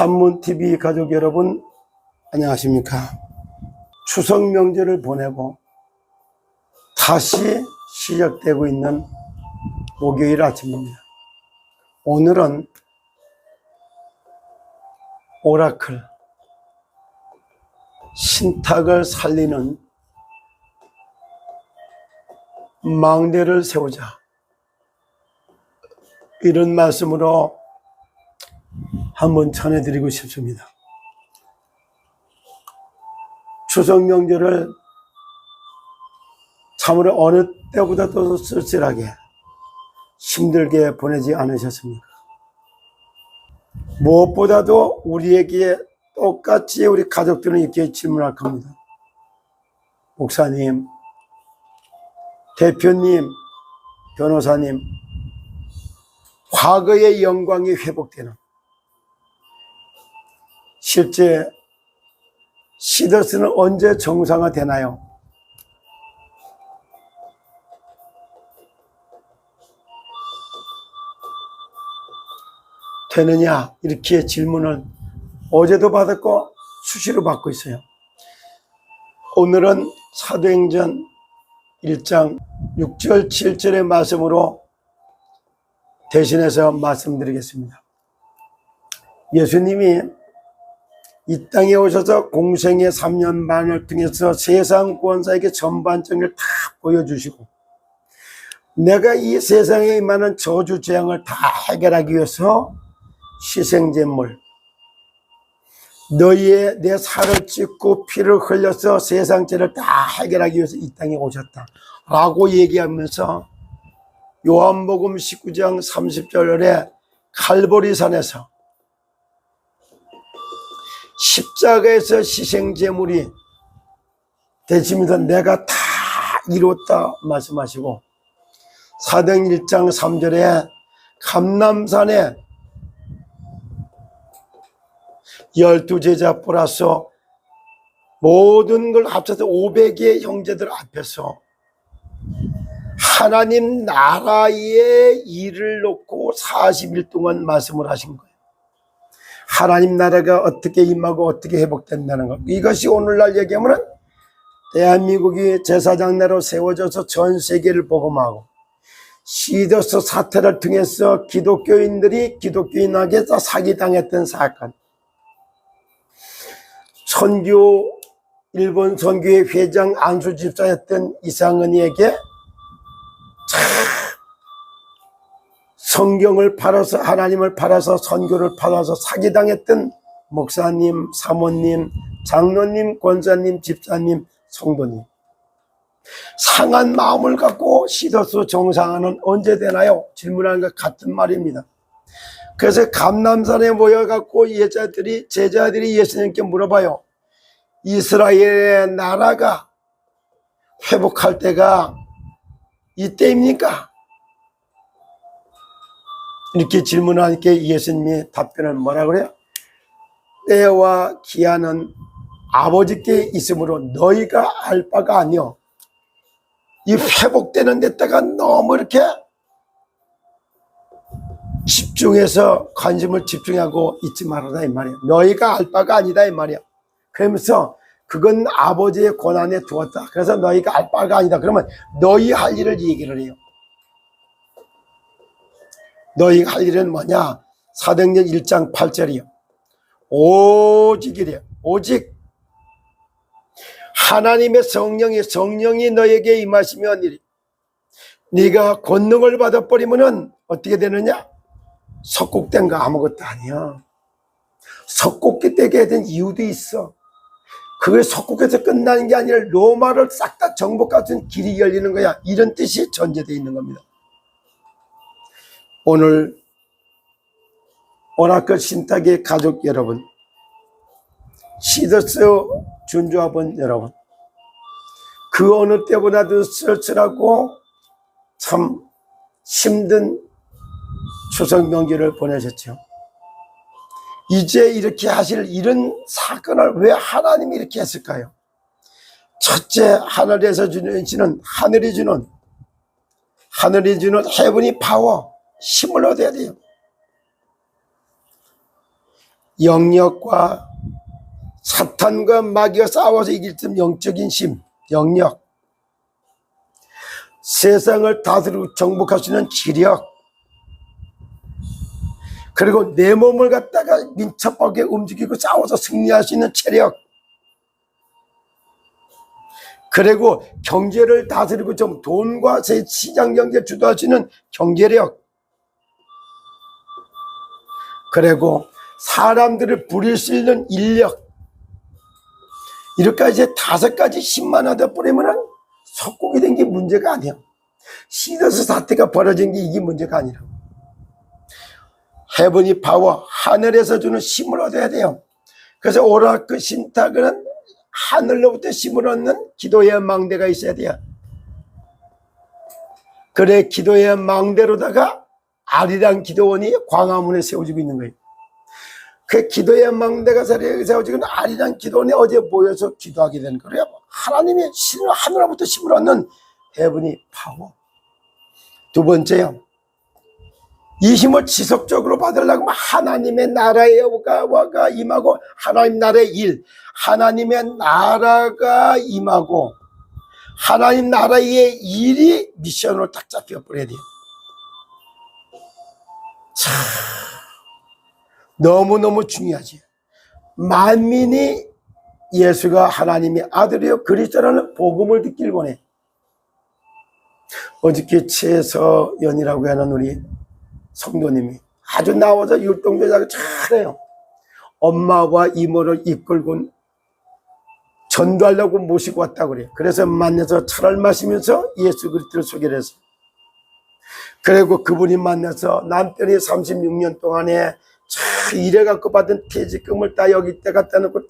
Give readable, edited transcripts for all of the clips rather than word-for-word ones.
산문TV 가족 여러분, 안녕하십니까? 추석 명절을 보내고 다시 시작되고 있는 목요일 아침입니다. 오늘은 오라클, 신탁을 살리는 망대를 세우자, 이런 말씀으로 한번 전해드리고 싶습니다. 추석 명절을 참으로 어느 때보다도 쓸쓸하게 힘들게 보내지 않으셨습니까? 무엇보다도 우리에게 똑같이 우리 가족들은 이렇게 질문할 겁니다. 목사님, 대표님, 변호사님, 과거의 영광이 회복되는, 실제 시더스는 언제 정상화되나요? 되느냐? 이렇게 질문을 어제도 받았고 수시로 받고 있어요. 오늘은 사도행전 1장 6절 7절의 말씀으로 대신해서 말씀드리겠습니다. 예수님이 이 땅에 오셔서 공생의 3년 반을 통해서 세상 구원사에게 전반적을 다 보여주시고, 내가 이 세상에 임하는 저주 재앙을 다 해결하기 위해서 희생제물, 너희의 내 살을 찢고 피를 흘려서 세상 죄를 다 해결하기 위해서 이 땅에 오셨다 라고 얘기하면서 요한복음 19장 30절에 칼보리산에서 십자가에서 희생제물이 되시면서 내가 다 이뤘다 말씀하시고, 사도행전 1장 3절에 감람산에 12제자 플러스 모든 걸 합쳐서 500의 형제들 앞에서 하나님 나라의 일을 놓고 40일 동안 말씀을 하신 거예요. 하나님 나라가 어떻게 임하고 어떻게 회복된다는 것. 이것이 오늘날 얘기하면 대한민국이 제사장나라로 세워져서 전 세계를 복음하고, 시더스 사태를 통해서 기독교인들이 기독교인에게 사기당했던 사건, 일본 선교회 회장 안수 집사였던 이상은이에게 성경을 팔아서, 하나님을 팔아서 선교를 받아서 사기당했던 목사님, 사모님, 장로님, 권사님, 집사님, 성도님, 상한 마음을 갖고 시더스 정상화는 언제 되나요? 질문하는 것 같은 말입니다. 그래서 감람산에 모여갖고 제자들이 예수님께 물어봐요. 이스라엘의 나라가 회복할 때가 이때입니까? 이렇게 질문하니까 예수님이 답변을 뭐라 그래요? 때와 기한은 아버지께 있으므로 너희가 알 바가 아니오. 이 회복되는 데다가 너무 이렇게 집중해서 관심을 집중하고 있지 말아라 이 말이야. 너희가 알 바가 아니다 이 말이야. 그러면서 그건 아버지의 권한에 두었다. 그래서 너희가 알 바가 아니다. 그러면 너희 할 일을 얘기를 해요. 너희가 할 일은 뭐냐? 사도행전 1장 8절이요. 오직이래요. 오직 하나님의 성령이 너에게 임하시면 네가 권능을 받아버리면은 어떻게 되느냐? 석국된 거 아무것도 아니야. 석국이 되게 된 이유도 있어. 그게 석국에서 끝나는 게 아니라 로마를 싹 다 정복하는 길이 열리는 거야. 이런 뜻이 전제되어 있는 겁니다. 오늘 오라클 신탁의 가족 여러분, 시더스 준조합원 여러분, 그 어느 때보다도 쓸쓸하고 참 힘든 추석 명절을 보내셨죠. 이제 이렇게 하실 이런 사건을 왜 하나님이 이렇게 했을까요? 첫째, 하늘에서 주는 하늘이 주는 헤븐이 파워, 힘을 얻어야 돼요. 영역과 사탄과 마귀가 싸워서 이길 수 있는 영적인 힘, 영역, 세상을 다스리고 정복할 수 있는 지력, 그리고 내 몸을 갖다가 민첩하게 움직이고 싸워서 승리할 수 있는 체력, 그리고 경제를 다스리고 좀 돈과 시장 경제 주도할 수 있는 경제력, 그리고 사람들을 부릴 수 있는 인력, 이렇게 이제 5가지 힘만 하다 보면 석국이 된 게 문제가 아니야. 시더스 사태가 벌어진 게 이게 문제가 아니라, 헤븐이 파워, 하늘에서 주는 힘을 얻어야 돼요. 그래서 오라클 신탁은 하늘로부터 힘을 얻는 기도의 망대가 있어야 돼요. 그래 기도의 망대로다가 아리랑 기도원이 광화문에 세워지고 있는 거예요. 그 기도의 망대가 세워지고 있는 아리랑 기도원이 어제 모여서 기도하게 되는 거예요. 하나님의 하늘로부터 힘을 얻는 헤븐이 파워. 두 번째요, 이 힘을 지속적으로 받으려고 하나님의 나라의 와가 임하고, 하나님 나라의 일, 하나님의 나라가 임하고 하나님 나라의 일이 미션으로 딱 잡혀버려야 돼요. 참 너무너무 중요하지. 만민이 예수가 하나님의 아들이요 그리스도라는 복음을 듣길 원해. 어저께 최서연이라고 하는 우리 성도님이 아주 나와서 율동대사를 잘해요. 엄마와 이모를 이끌고 전도하려고 모시고 왔다고 그래요. 그래서 만나서 차를 마시면서 예수 그리스도를 소개를 했어요. 그리고 그분이 만나서 남편이 36년 동안에 일해갖고 받은 퇴직금을 다 여기 때 갖다 놓고 다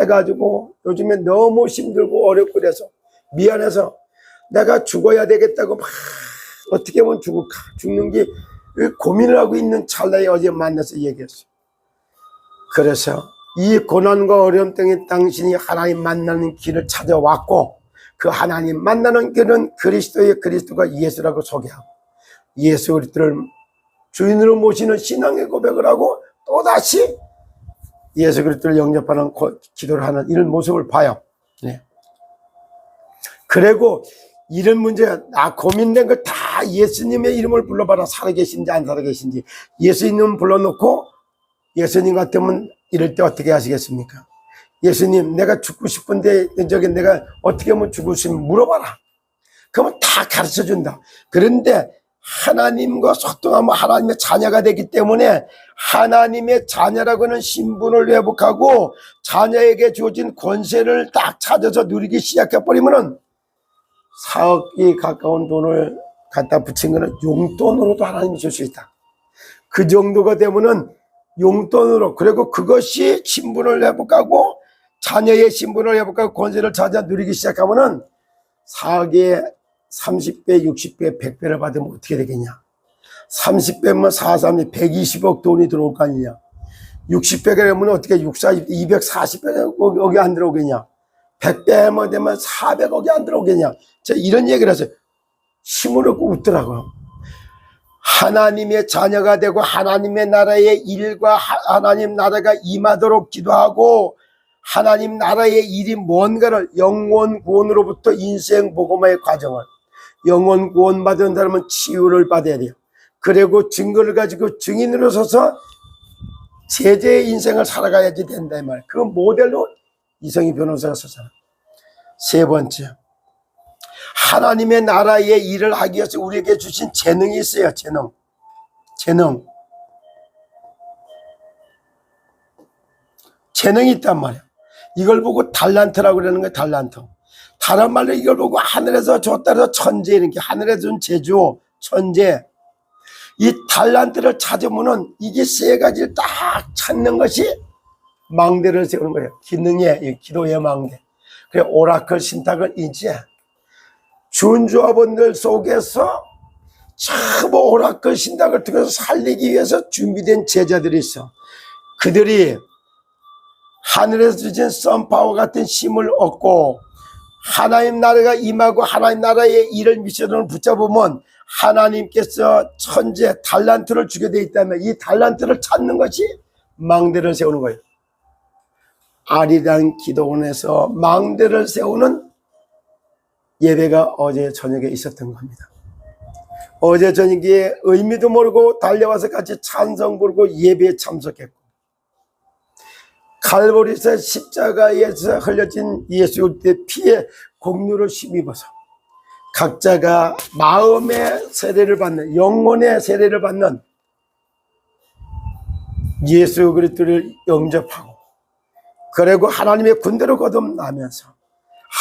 해가지고 요즘에 너무 힘들고 어렵고 그래서 미안해서 내가 죽어야 되겠다고 막 어떻게 하면 죽는 게 고민을 하고 있는 찰나에 어제 만나서 얘기했어요. 그래서 이 고난과 어려움 등에 당신이 하나님 만나는 길을 찾아왔고, 그 하나님 만나는 길은 그리스도가 예수라고 소개하고 예수 그리스도를 주인으로 모시는 신앙의 고백을 하고 또다시 예수 그리스도를 영접하는 기도를 하는 이런 모습을 봐요. 네. 그리고 이런 문제가 고민된 걸 다 예수님의 이름을 불러봐라. 살아계신지 안 살아계신지. 예수님 불러놓고 예수님 같으면 이럴 때 어떻게 하시겠습니까? 예수님 내가 죽고 싶은데 내가 어떻게 하면 죽을 수 있는지 물어봐라. 그러면 다 가르쳐준다. 그런데 하나님과 소통하면 하나님의 자녀가 되기 때문에 하나님의 자녀라고 하는 신분을 회복하고 자녀에게 주어진 권세를 딱 찾아서 누리기 시작해버리면 4억이 가까운 돈을 갖다 붙인 거는 용돈으로도 하나님이 줄 수 있다. 그 정도가 되면은 용돈으로, 그리고 그것이 신분을 회복하고 자녀의 신분을 회복하고 권세를 찾아 누리기 시작하면은 4억에 30배, 60배, 100배를 받으면 어떻게 되겠냐. 30배면 4, 3이 120억 돈이 들어올 거 아니냐. 60배가 되면 어떻게 6, 40, 240배 여기 안 들어오겠냐. 100배만 되면 400억이 안 들어오겠냐. 제가 이런 얘기를 해서 힘을 얻고 웃더라고요. 하나님의 자녀가 되고 하나님의 나라의 일과 하나님 나라가 임하도록 기도하고 하나님 나라의 일이 뭔가를 영원 구원으로부터 인생 복음화의 과정을, 영원 구원 받은 사람은 치유를 받아야 돼요. 그리고 증거를 가지고 증인으로 서서 제자의 인생을 살아가야지 된다 이 말. 그 모델로 이성희 변호사가 서잖아. 세 번째, 하나님의 나라의 일을 하기 위해서 우리에게 주신 재능이 있어요. 재능이 있단 말이야. 이걸 보고 달란트라고 그러는 거야. 달란트. 다른 말로 이걸 보고 하늘에서 줬다 해서 천재, 이렇게 하늘에서 준 제주, 천재. 이 달란트를 찾으면은 이게 세 가지를 딱 찾는 것이 망대를 세우는 거예요. 기능의, 기도의 망대. 그래, 오라클 신탁은 이제 준조합원들 속에서 참 오라클 신탁을 통해서 살리기 위해서 준비된 제자들이 있어. 그들이 하늘에서 주신 썬파워 같은 힘을 얻고 하나님 나라가 임하고 하나님 나라의 일을 미션을 붙잡으면 하나님께서 천재 달란트를 주게 돼 있다면 이 달란트를 찾는 것이 망대를 세우는 거예요. 아리랑 기도원에서 망대를 세우는 예배가 어제 저녁에 있었던 겁니다. 어제 저녁에 의미도 모르고 달려와서 같이 찬송 부르고 예배에 참석했고, 갈보리에서 십자가에서 흘려진 예수 그리스도의 피에 공로를 힘입어서 각자가 마음의 세례를 받는, 영혼의 세례를 받는 예수 그리스도를 영접하고, 그리고 하나님의 군대로 거듭나면서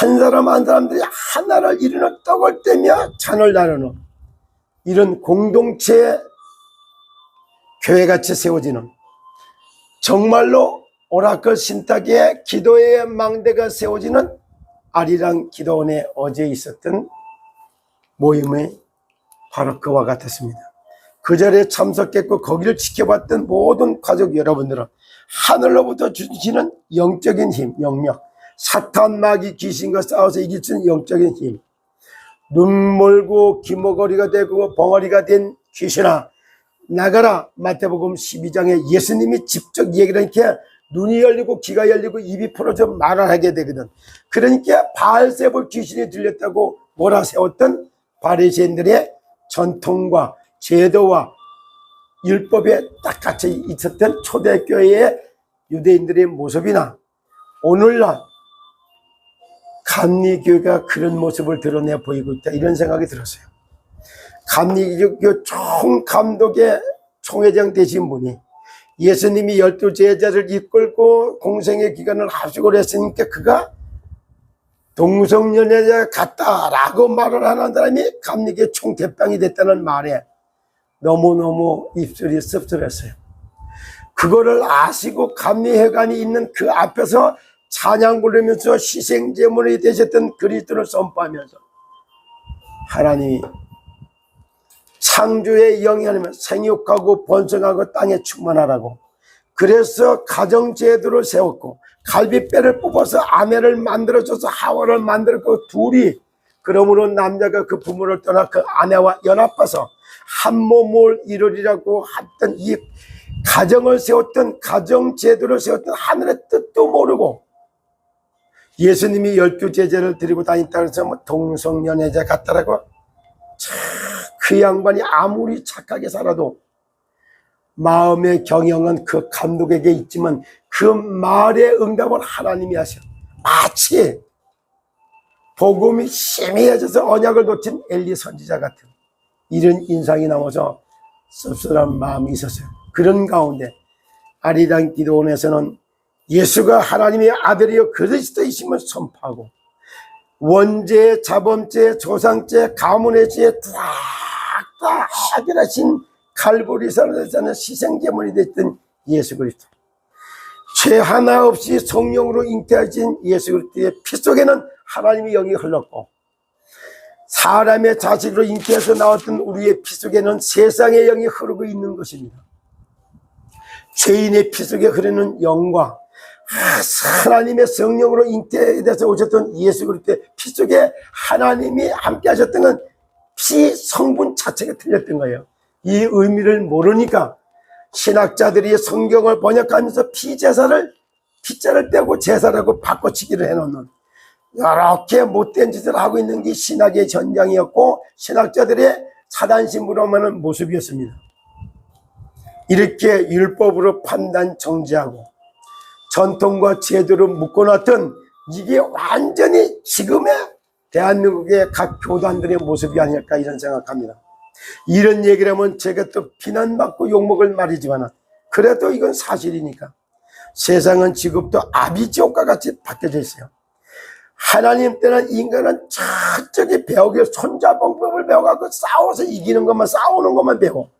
한 사람 한 사람들이 하나를 이루는 떡을 떼며 잔을 나누는 이런 공동체 교회같이 세워지는, 정말로 오라클 신탁의 기도의 망대가 세워지는 아리랑 기도원에 어제 있었던 모임이 바로 그와 같았습니다. 그 자리에 참석했고 거기를 지켜봤던 모든 가족 여러분들은 하늘로부터 주시는 영적인 힘, 영력, 사탄 마귀 귀신과 싸워서 이길 수 있는 영적인 힘, 눈멀고 기머거리가 되고 벙어리가 된 귀신아 나가라. 마태복음 12장에 예수님이 직접 얘기를 하니까 눈이 열리고 귀가 열리고 입이 풀어져 말을 하게 되거든. 그러니까 바알세불 귀신이 들렸다고 몰아세웠던 바리새인들의 전통과 제도와 율법에 딱 갇혀 있었던 초대교회의 유대인들의 모습이나 오늘날 감리교회가 그런 모습을 드러내 보이고 있다, 이런 생각이 들었어요. 감리교 총감독의 총회장 되신 분이 예수님이 12 제자를 이끌고 공생의 기간을 하시고 했으니까 그가 동성연애자 같다라고 말을 하는 사람이 감리교 총대빵이 됐다는 말에 너무너무 입술이 씁쓸했어요. 그거를 아시고 감리회관이 있는 그 앞에서 찬양 부르면서 희생제물이 되셨던 그리스도를 선포하면서 하나님이 창조의 영이 아니면 생육하고 번성하고 땅에 충만하라고, 그래서 가정제도를 세웠고 갈비뼈를 뽑아서 아내를 만들어줘서 하와를 만들었고, 둘이 그러므로 남자가 그 부모를 떠나 그 아내와 연합해서 한 몸을 이루리라고 했던 이 가정을 세웠던, 가정제도를 세웠던 하늘의 뜻도 모르고 예수님이 12 제자를 데리고 다녔다고 해서 뭐 동성연애자 같다라고, 그 양반이 아무리 착하게 살아도 마음의 경영은 그 감독에게 있지만 그 말의 응답을 하나님이 하셔. 마치 복음이 희미해져서 언약을 놓친 엘리 선지자 같은 이런 인상이 나와서 씁쓸한 마음이 있었어요. 그런 가운데 아리랑 기도원에서는 예수가 하나님의 아들이여 그리스도이심을 선포하고 원죄, 자범죄, 조상죄, 가문의 죄 다 해결하신 갈보리산에서는 희생제물이 됐던 예수 그리스도, 죄 하나 없이 성령으로 잉태하신 예수 그리스도의 피 속에는 하나님의 영이 흘렀고, 사람의 자식으로 잉태해서 나왔던 우리의 피 속에는 세상의 영이 흐르고 있는 것입니다. 죄인의 피 속에 흐르는 영과 하나님의 성령으로 잉태돼서 오셨던 예수 그리스도의 피 속에 하나님이 함께 하셨던 건 피 성분 자체가 틀렸던 거예요. 이 의미를 모르니까 신학자들이 성경을 번역하면서 피제사를, 피자를 떼고 제사라고 바꿔치기를 해놓는 이렇게 못된 짓을 하고 있는 게 신학의 전장이었고 신학자들의 사단신부로만한 모습이었습니다. 이렇게 율법으로 판단 정지하고 전통과 제도를 묶어놨던, 이게 완전히 지금의 대한민국의 각 교단들의 모습이 아닐까 이런 생각합니다. 이런 얘기를 하면 제가 또 비난받고 욕먹을 말이지만 그래도 이건 사실이니까. 세상은 지금도 아비지옥과 같이 바뀌어져 있어요. 하나님 때는 인간은 저쪽에 배우기 손자병법을 배워갖고 싸워서 이기는 것만, 싸우는 것만 배워.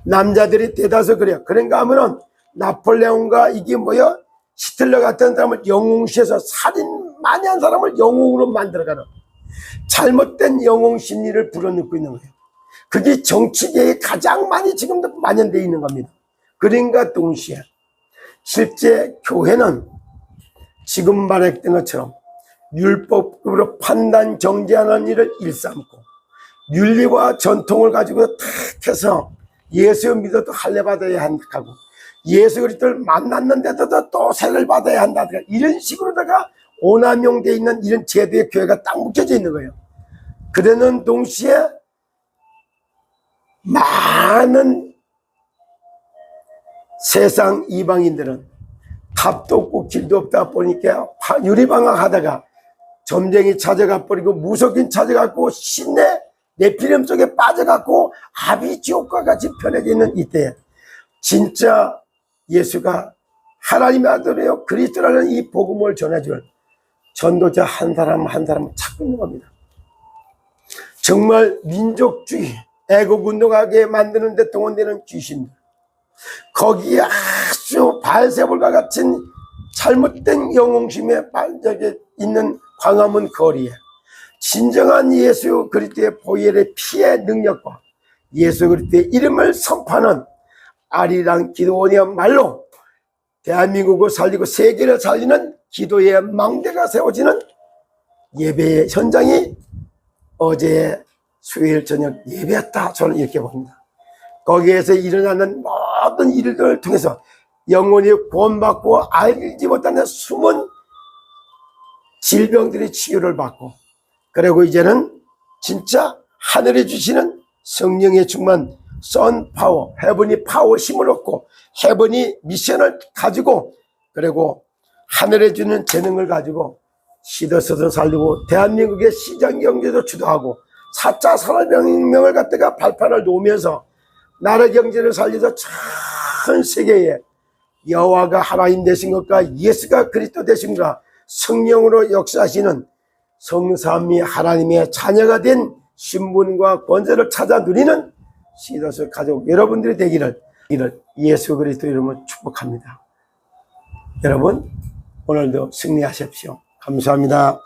남자들이 대다수 그래요. 그런가 하면은 나폴레옹과 이게 뭐야, 히틀러 같은 사람을 영웅시해서 살인 많이 한 사람을 영웅으로 만들어가는 잘못된 영웅 심리를 불어넣고 있는 거예요. 그게 정치계에 가장 많이 지금도 만연되어 있는 겁니다. 그런가 동시에 실제 교회는 지금 말했던 것처럼 율법으로 판단 정죄하는 일을 일삼고 윤리와 전통을 가지고 탁 해서 예수 믿어도 할례 받아야 하고 예수 그리스도를 만났는데도 또 세를 받아야 한다. 이런 식으로다가 오남용되어 있는 이런 제도의 교회가 딱 묶여져 있는 거예요. 그러는 동시에 많은 세상 이방인들은 답도 없고 길도 없다 보니까 유리방학 하다가 점쟁이 찾아가 버리고 무속인 찾아가고 신내 네피림 속에 빠져갖고 아비지옥과 같이 편해져 있는 이때에 진짜 예수가 하나님의 아들이요 그리스도라는 이 복음을 전해줄 전도자 한 사람 한 사람 찾고 있는 겁니다. 정말 민족주의 애국운동하게 만드는 데 동원되는 귀신들, 거기에 아주 발세볼과 같은 잘못된 영웅심에 빠져 있는 광화문 거리에 진정한 예수 그리스도의 보혈의 피의 능력과 예수 그리스도의 이름을 선포하는 아리랑 기도원이야말로 대한민국을 살리고 세계를 살리는 기도의 망대가 세워지는 예배의 현장이 어제 수요일 저녁 예배였다. 저는 이렇게 봅니다. 거기에서 일어나는 모든 일들을 통해서 영혼이 구원받고 알지 못하는 숨은 질병들의 치유를 받고, 그리고 이제는 진짜 하늘에 주시는 성령의 충만 선 파워, 헤븐이 파워 힘을 얻고 헤븐이 미션을 가지고, 그리고 하늘에 주는 재능을 가지고 시더서도 살리고 대한민국의 시장 경제도 주도하고 4차 산업혁명을 갖다가 발판을 놓으면서 나라 경제를 살려서 전 세계에 여호와가 하나님 되신 것과 예수가 그리스도 되신 것과 성령으로 역사하시는 성삼위 하나님의 자녀가 된 신분과 권세를 찾아 누리는 시더스 가족 여러분들이 되기를 예수 그리스도 이름으로 축복합니다. 여러분 오늘도 승리하십시오. 감사합니다.